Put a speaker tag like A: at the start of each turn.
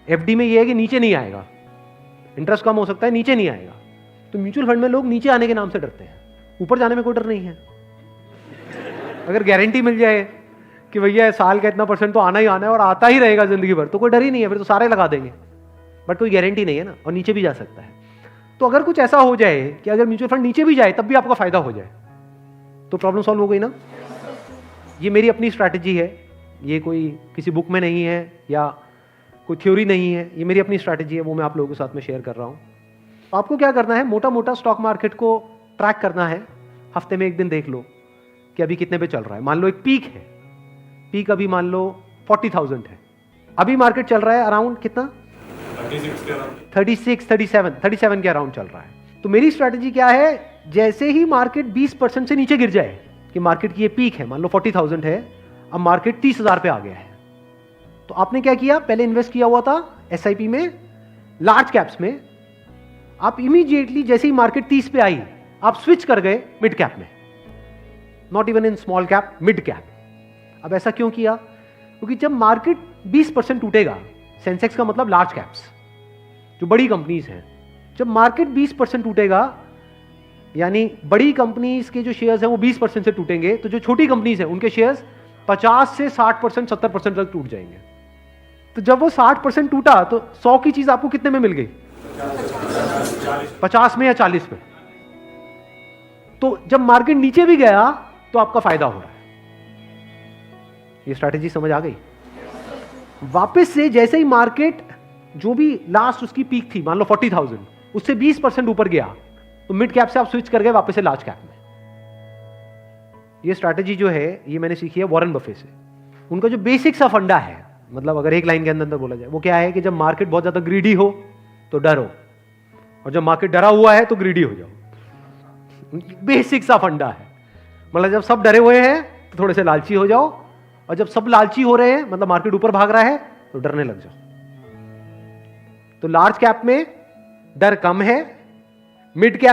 A: FD में ये है कि नीचे नहीं आएगा, इंटरेस्ट कम हो सकता है, नीचे नहीं आएगा। तो म्यूचुअल फंड में लोग नीचे आने के नाम से डरते हैं, ऊपर जाने में कोई डर नहीं है। अगर गारंटी मिल जाए कि भैया साल का इतना % तो आना ही आना है और आता ही रहेगा जिंदगी भर, तो कोई डर ही नहीं है, फिर तो सारे लगा देंगे। बट कोई गारंटी नहीं है ना, और नीचे भी जा सकता है। तो अगर कुछ ऐसा हो जाए कि अगर म्यूचुअल फंड नीचे भी जाए तब भी आपका फायदा हो जाए, तो प्रॉब्लम सॉल्व हो गई ना। ये मेरी अपनी स्ट्रैटेजी है, ये कोई किसी बुक में नहीं है या कोई थ्योरी नहीं है, ये मेरी अपनी स्ट्रैटेजी है, वो मैं आप लोगों के साथ में शेयर कर रहा हूँ। आपको क्या करना है, मोटा मोटा स्टॉक मार्केट को ट्रैक करना है। हफ्ते में एक दिन देख लो कि अभी कितने पे चल रहा है। मान लो एक पीक है, पीक अभी मान लो 40,000 है, अभी मार्केट चल रहा है अराउंड कितना, 37 के अराउंड चल रहा है। तो मेरी स्ट्रैटेजी क्या है, जैसे ही मार्केट 20% से नीचे गिर जाए, कि मार्केट की ये पीक है, मान लो 40,000 है, अब मार्केट 30,000 पे आ गया है, तो आपने क्या किया, पहले इन्वेस्ट किया हुआ था एसआईपी में, लार्ज कैप्स में, आप इमीडिएटली जैसे ही मार्केट 30 पे आई, आप स्विच कर गए मिड कैप में, not even in small cap, mid cap. अब ऐसा क्यों किया, क्योंकि जब मार्केट 20% टूटेगा, सेंसेक्स का मतलब लार्ज कैप्स जो बड़ी कंपनीज हैं, जब मार्केट 20% टूटेगा, यानी बड़ी कंपनीज के जो शेयर्स हैं वो 20% से टूटेंगे, तो जो छोटी कंपनीज हैं उनके शेयर्स 50 से 60%, 70% तक टूट जाएंगे। तो जब वो 60% टूटा, तो 100 की चीज आपको कितने में मिल गई, 50 में या 40 में। तो जब मार्केट नीचे भी गया तो आपका फायदा हो रहा है। ये स्ट्रैटेजी समझ आ गई। वापस से जैसे ही मार्केट जो भी लास्ट उसकी पीक थी, मान लो 40,000, उससे 20% ऊपर गया, तो मिड कैप से आप स्विच कर गए वापस से लार्ज कैप में। ये स्ट्रैटेजी जो है ये मैंने सीखी है वॉरेन बफे से। उनका जो बेसिक सा फंडा है, मतलब अगर एक लाइन के अंदर बोला जाए, वो क्या है कि जब मार्केट बहुत ज्यादा ग्रीडी हो तो डरो, और जब मार्केट डरा हुआ है तो ग्रीडी हो जाओ। बेसिक सा फंडा है, मतलब जब सब डरे हुए हैं तो थोड़े से लालची हो जाओ, और जब सब लालची हो रहे हैं, मतलब मार्केट ऊपर भाग रहा है, तो डरने लग जाओ। तो लार्ज कैप में डर कम है, मिड कैप